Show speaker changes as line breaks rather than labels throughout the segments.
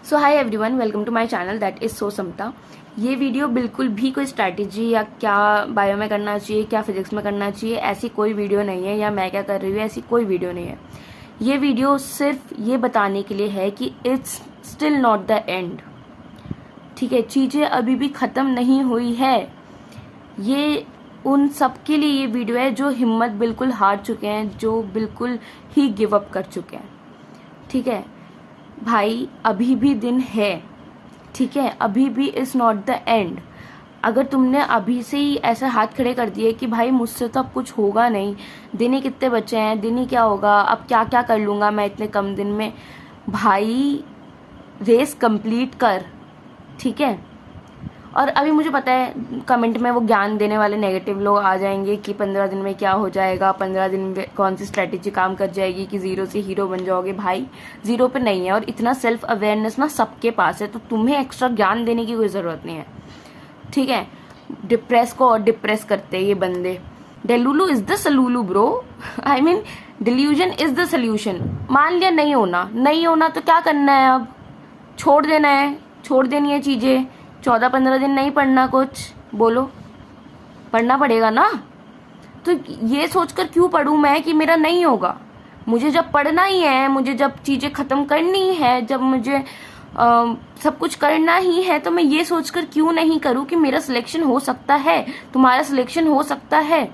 So hi everyone, welcome to my channel that is so Samta. ये video बिल्कुल भी कोई स्ट्रैटेजी या क्या बायो में करना चाहिए, क्या फिजिक्स में करना चाहिए, ऐसी कोई वीडियो नहीं है, या मैं क्या कर रही हूँ ऐसी कोई वीडियो नहीं है। ये वीडियो सिर्फ ये बताने के लिए है कि it's still not the end. ठीक है, चीज़ें अभी भी ख़त्म नहीं हुई है। ये उन सब के लिए ये वीडियो है जो हिम्मत बिल्कुल हार चुके हैं, जो बिल्कुल ही गिव अप कर चुके हैं। ठीक है भाई, अभी भी दिन है। ठीक है, अभी भी इज नॉट द एंड। अगर तुमने अभी से ही ऐसे हाथ खड़े कर दिए कि भाई मुझसे तो अब कुछ होगा नहीं, दिन ही कितने बचे हैं, दिन ही क्या होगा, अब क्या क्या कर लूंगा मैं इतने कम दिन में, भाई रेस कंप्लीट कर। ठीक है, और अभी मुझे पता है कमेंट में वो ज्ञान देने वाले नेगेटिव लोग आ जाएंगे कि 15 दिन में क्या हो जाएगा, 15 दिन में कौन सी स्ट्रेटेजी काम कर जाएगी कि जीरो से हीरो बन जाओगे। भाई जीरो पे नहीं है, और इतना सेल्फ अवेयरनेस ना सबके पास है, तो तुम्हें एक्स्ट्रा ज्ञान देने की कोई जरूरत नहीं है। ठीक है, डिप्रेस को और डिप्रेस करते हैं ये बंदे। Delulu is the solulu bro, I mean delusion is the solution. मान लिया नहीं होना तो क्या करना है, अब छोड़ देना है, छोड़ देनी है चीजें। 14-15 दिन नहीं पढ़ना कुछ, बोलो पढ़ना पड़ेगा ना। तो ये सोचकर क्यों पढ़ूं मैं कि मेरा नहीं होगा। मुझे जब पढ़ना ही है, मुझे जब चीजें खत्म करनी है, जब मुझे सब कुछ करना ही है, तो मैं ये सोचकर क्यों नहीं करूं कि मेरा सिलेक्शन हो सकता है, तुम्हारा सिलेक्शन हो सकता है।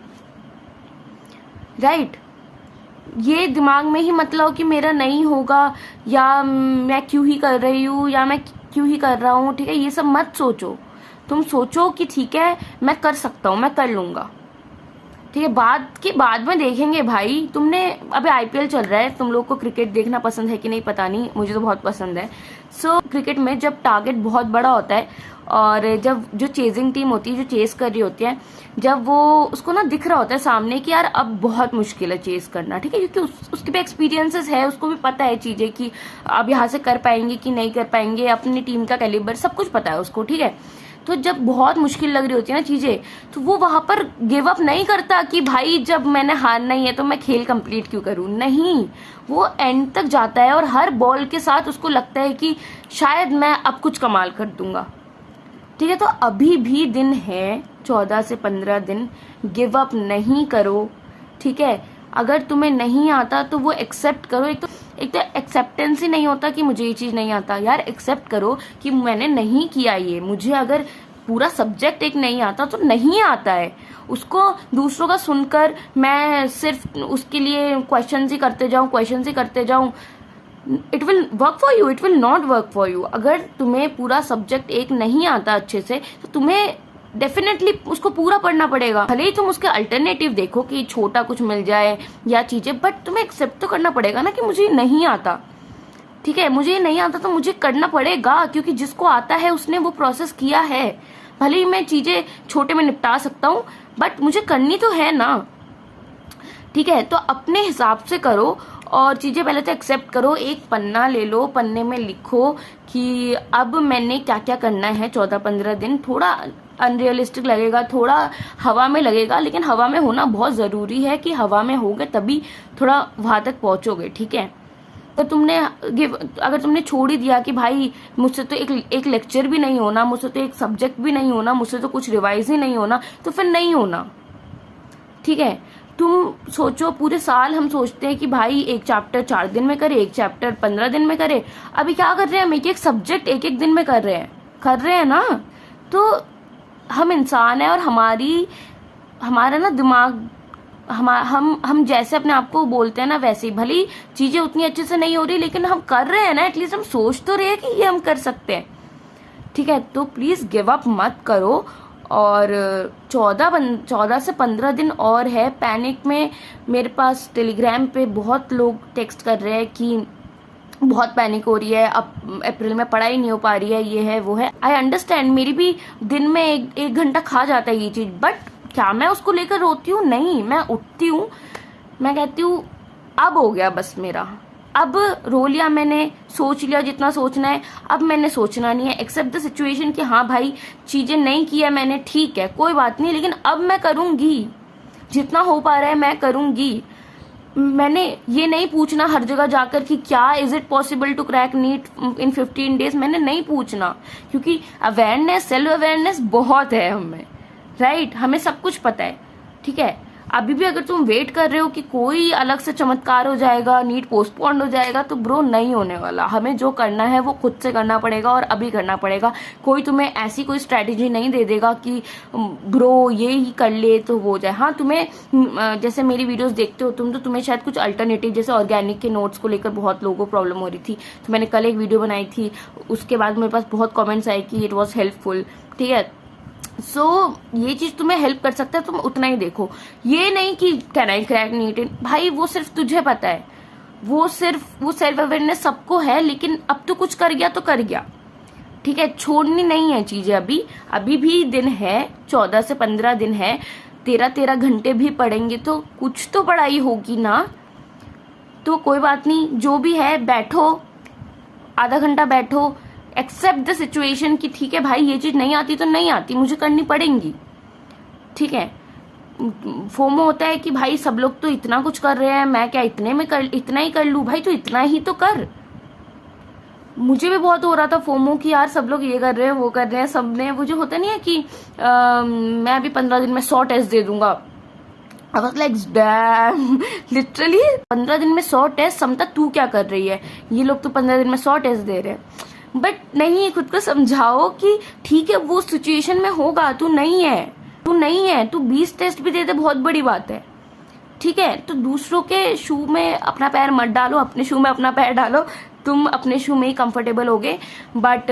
राइट, ये दिमाग में ही मत लो कि मेरा नहीं होगा, या मैं क्यों ही कर रही हूँ, या मैं क्यों ही कर रहा हूँ। ठीक है, ये सब मत सोचो। तुम सोचो कि ठीक है मैं कर सकता हूँ, मैं कर लूंगा। ठीक है, बाद में देखेंगे। भाई तुमने अभी आईपीएल चल रहा है, तुम लोग को क्रिकेट देखना पसंद है कि नहीं पता नहीं, मुझे तो बहुत पसंद है। क्रिकेट में जब टारगेट बहुत बड़ा होता है, और जब जो चेजिंग टीम होती है, जो चेस कर रही होती है, जब वो उसको ना दिख रहा होता है सामने कि यार अब बहुत मुश्किल है चेस करना। ठीक है, क्योंकि उसके भी एक्सपीरियंसेस है, उसको भी पता है चीजें कि अब यहाँ से कर पाएंगे कि नहीं कर पाएंगे, अपनी टीम का कैलिबर सब कुछ पता है उसको। ठीक है, तो जब बहुत मुश्किल लग रही होती है ना चीजें, तो वो वहां पर गिव अप नहीं करता कि भाई जब मैंने हारना ही है तो मैं खेल कंप्लीट क्यों करूं। नहीं, वो एंड तक जाता है, और हर बॉल के साथ उसको लगता है कि शायद मैं अब कुछ कमाल कर दूंगा। ठीक है, तो अभी भी दिन है, 14 से 15 दिन, गिव अप नहीं करो। ठीक है, अगर तुम्हें नहीं आता तो वो एक्सेप्ट करो। एक तो एक्सेप्टेंस ही नहीं होता कि मुझे ये चीज नहीं आता। यार एक्सेप्ट करो कि मैंने नहीं किया ये, मुझे अगर पूरा सब्जेक्ट एक नहीं आता तो नहीं आता है। उसको दूसरों का सुनकर मैं सिर्फ उसके लिए क्वेश्चंस ही करते जाऊं, it will work for you, it will not work for you. अगर तुम्हें पूरा सब्जेक्ट एक नहीं आता अच्छे से, तो तुम्हें डेफिनेटली उसको पूरा पढ़ना पड़ेगा। भले ही तुम उसके अल्टरनेटिव देखो कि छोटा कुछ मिल जाए या चीजें, बट तुम्हें एक्सेप्ट तो करना पड़ेगा ना कि मुझे नहीं आता। ठीक है, मुझे नहीं आता तो मुझे करना पड़ेगा, क्योंकि जिसको आता है उसने वो प्रोसेस किया है। भले ही मैं चीजें छोटे में निपटा सकता हूँ, बट मुझे करनी तो है ना। ठीक है, तो अपने हिसाब से करो, और चीजें पहले तो एक्सेप्ट करो। एक पन्ना ले लो, पन्ने में लिखो कि अब मैंने क्या क्या करना है। 14-15 दिन थोड़ा अनरियलिस्टिक लगेगा, थोड़ा हवा में लगेगा, लेकिन हवा में होना बहुत जरूरी है कि हवा में होगे तभी थोड़ा वहां तक पहुंचोगे। ठीक है, तो अगर तुमने छोड़ ही दिया कि भाई मुझसे तो एक लेक्चर भी नहीं होना, मुझसे तो एक सब्जेक्ट भी नहीं होना, मुझसे तो कुछ रिवाइज ही नहीं होना, तो फिर नहीं होना। ठीक है, तुम सोचो, पूरे साल हम सोचते हैं कि भाई एक चैप्टर 4 दिन में करे, एक चैप्टर 15 दिन में करे। अभी क्या कर रहे हैं हम, एक सब्जेक्ट एक दिन में कर रहे हैं ना। तो हम इंसान है, और हमारा ना दिमाग, हम जैसे अपने आप को बोलते हैं ना, वैसे ही भली चीजें उतनी अच्छे से नहीं हो रही, लेकिन हम कर रहे हैं ना, एटलीस्ट हम सोच तो रहे हैं कि ये हम कर सकते हैं। ठीक है, तो प्लीज गिव अप मत करो। और 14 से 15 दिन और है। पैनिक में मेरे पास टेलीग्राम पे बहुत लोग टेक्स्ट कर रहे हैं कि बहुत पैनिक हो रही है, अब अप्रैल में पढ़ाई नहीं हो पा रही है, ये है वो है। आई अंडरस्टैंड, मेरी भी दिन में एक घंटा खा जाता है ये चीज, बट क्या मैं उसको लेकर रोती हूँ? नहीं, मैं उठती हूँ, मैं कहती हूँ अब हो गया बस मेरा, अब रो लिया मैंने, सोच लिया जितना सोचना है, अब मैंने सोचना नहीं है। एक्सेप्ट द सिचुएशन कि हाँ भाई चीजें नहीं किया मैंने, ठीक है कोई बात नहीं, लेकिन अब मैं करूंगी, जितना हो पा रहा है मैं करूंगी। मैंने ये नहीं पूछना हर जगह जाकर कि क्या is it possible to crack NEET in 15 days, मैंने नहीं पूछना, क्योंकि अवेयरनेस, सेल्फ अवेयरनेस बहुत है हमें, राइट, हमें सब कुछ पता है, ठीक है। अभी भी अगर तुम वेट कर रहे हो कि कोई अलग से चमत्कार हो जाएगा, नीट पोस्टपोन्ड हो जाएगा, तो ब्रो नहीं होने वाला। हमें जो करना है वो खुद से करना पड़ेगा और अभी करना पड़ेगा। कोई तुम्हें ऐसी कोई स्ट्रैटेजी नहीं दे देगा कि ब्रो ये ही कर ले तो हो जाए। हाँ, तुम्हें जैसे मेरी वीडियोस देखते हो तुम, तो तुम्हें शायद कुछ अल्टरनेटिव, जैसे ऑर्गेनिक के नोट्स को लेकर बहुत लोगों को प्रॉब्लम हो रही थी, तो मैंने कल एक वीडियो बनाई थी, उसके बाद मेरे पास बहुत कॉमेंट्स आए कि इट वॉज हेल्पफुल, ठीक है। ये चीज तुम्हें हेल्प कर सकता है, तुम उतना ही देखो। ये नहीं कि कैन आई क्रैक नीट, भाई वो सिर्फ तुझे पता है, वो सेल्फ अवेयरनेस सबको है, लेकिन अब तो कुछ कर गया तो कर गया, ठीक है। छोड़नी नहीं है चीजें, अभी भी दिन है, 14 से 15 दिन है, 13 घंटे भी पढ़ेंगे तो कुछ तो पढ़ाई होगी ना। तो कोई बात नहीं, जो भी है बैठो, आधा घंटा बैठो, एक्सेप्ट द सिचुएशन कि ठीक है भाई ये चीज नहीं आती तो नहीं आती, मुझे करनी पड़ेंगी, ठीक है। फोमो होता है कि भाई सब लोग तो इतना कुछ कर रहे हैं, मैं क्या इतना ही कर लूं, भाई तो इतना ही तो कर। मुझे भी बहुत हो रहा था फोमो कि यार सब लोग ये कर रहे हैं, वो कर रहे हैं, सबने, वो जो होता नहीं है कि मैं अभी 15 दिन में 100 टेस्ट दे दूंगा। I was like damn, literally 15 दिन में 100 टेस्ट, समता तू क्या कर रही है, ये लोग तो 15 दिन में 100 टेस्ट दे रहे हैं। बट नहीं, खुद को समझाओ कि ठीक है वो सिचुएशन में होगा, तू नहीं है, तू 20 टेस्ट भी दे दे, बहुत बड़ी बात है, ठीक है। तो दूसरों के शू में अपना पैर मत डालो, अपने शू में अपना पैर डालो, तुम अपने शू में ही कंफर्टेबल होगे। बट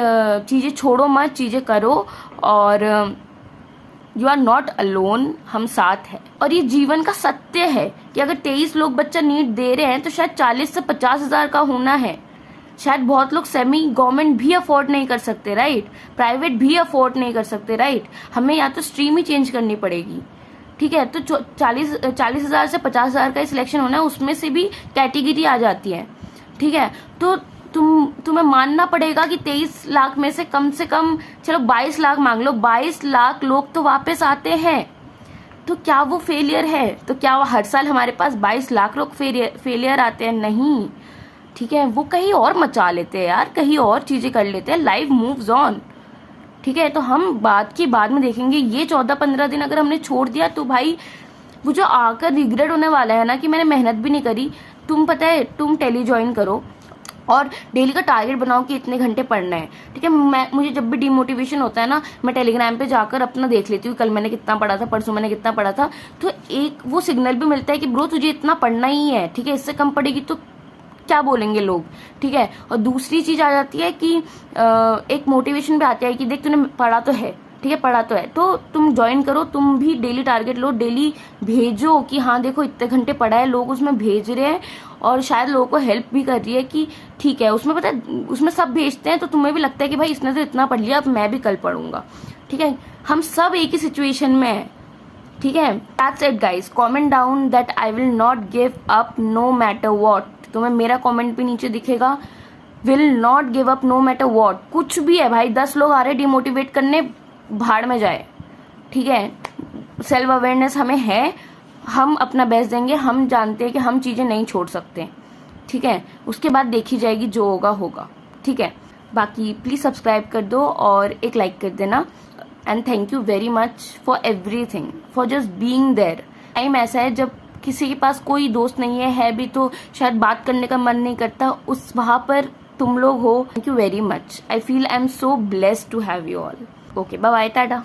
चीजें छोड़ो मत, चीजें करो, और यू आर नॉट अलोन, हम साथ हैं। और ये जीवन का सत्य है कि अगर 23 लोग बच्चा नीट दे रहे हैं तो शायद 40 से 50 हजार का होना है। शायद बहुत लोग सेमी गवर्नमेंट भी अफोर्ड नहीं कर सकते, राइट, प्राइवेट भी अफोर्ड नहीं कर सकते, राइट। हमें या तो स्ट्रीम ही चेंज करनी पड़ेगी, ठीक है। तो 40 हजार से 50 हजार का सिलेक्शन होना है, उसमें से भी कैटेगरी आ जाती है, ठीक है। तो तुम्हें मानना पड़ेगा कि 23 लाख में से कम चलो 22 लाख मांग लो, 22 लाख लोग तो वापस आते हैं। तो क्या वो फेलियर है? तो क्या वो हर साल हमारे पास 22 लाख लोग फेलियर आते हैं? नहीं, ठीक है। वो कहीं और मचा लेते हैं यार, कहीं और चीजें कर लेते हैं, लाइफ मूव्स ऑन, ठीक है। तो हम बाद में देखेंगे। ये 14-15 दिन अगर हमने छोड़ दिया तो भाई वो जो आकर रिग्रेट होने वाला है ना कि मैंने मेहनत भी नहीं करी। तुम पता है, तुम टेली ज्वाइन करो और डेली का टारगेट बनाओ कि इतने घंटे पढ़ना है, ठीक है। मुझे जब भी डिमोटिवेशन होता है ना, मैं टेलीग्राम पे जाकर अपना देख लेती हूँ, कल मैंने कितना पढ़ा था, परसों मैंने कितना पढ़ा था। तो एक वो सिग्नल भी मिलता है कि ब्रो तुझे इतना पढ़ना ही है, ठीक है, इससे कम पढ़ेगी तो क्या बोलेंगे लोग, ठीक है। और दूसरी चीज आ जाती है कि एक मोटिवेशन भी आता है कि देख तूने पढ़ा तो है, ठीक है, पढ़ा तो है, तो तुम ज्वाइन करो, तुम भी डेली टारगेट लो, डेली भेजो कि हाँ देखो इतने घंटे पढ़ा है, लोग उसमें भेज रहे हैं और शायद लोगों को हेल्प भी कर रही है कि ठीक है। उसमें पता है, उसमें सब भेजते हैं तो तुम्हें भी लगता है कि भाई इसने तो इतना पढ़ लिया, अब मैं भी कल पढ़ूंगा, ठीक है। हम सब एक ही सिचुएशन में है, ठीक है। That's it guys, comment down that I will not give up no matter what. तुम्हें मेरा कमेंट भी नीचे दिखेगा, will not give up no matter what. कुछ भी है भाई, 10 लोग आ रहे डिमोटिवेट करने, भाड़ में जाए, ठीक है। सेल्फ अवेयरनेस हमें है, हम अपना बेस्ट देंगे, हम जानते हैं कि हम चीजें नहीं छोड़ सकते, ठीक है। उसके बाद देखी जाएगी, जो होगा होगा, ठीक है। बाकी प्लीज सब्सक्राइब कर दो और एक लाइक कर देना। And thank you very much for everything, for just being there. Time ऐसा है जब किसी के पास कोई दोस्त नहीं है भी तो शायद बात करने का मन नहीं करता, उस वहां पर तुम लोग हो। Thank you very much, I feel I am so blessed to have you all. Okay, bye bye, Tata.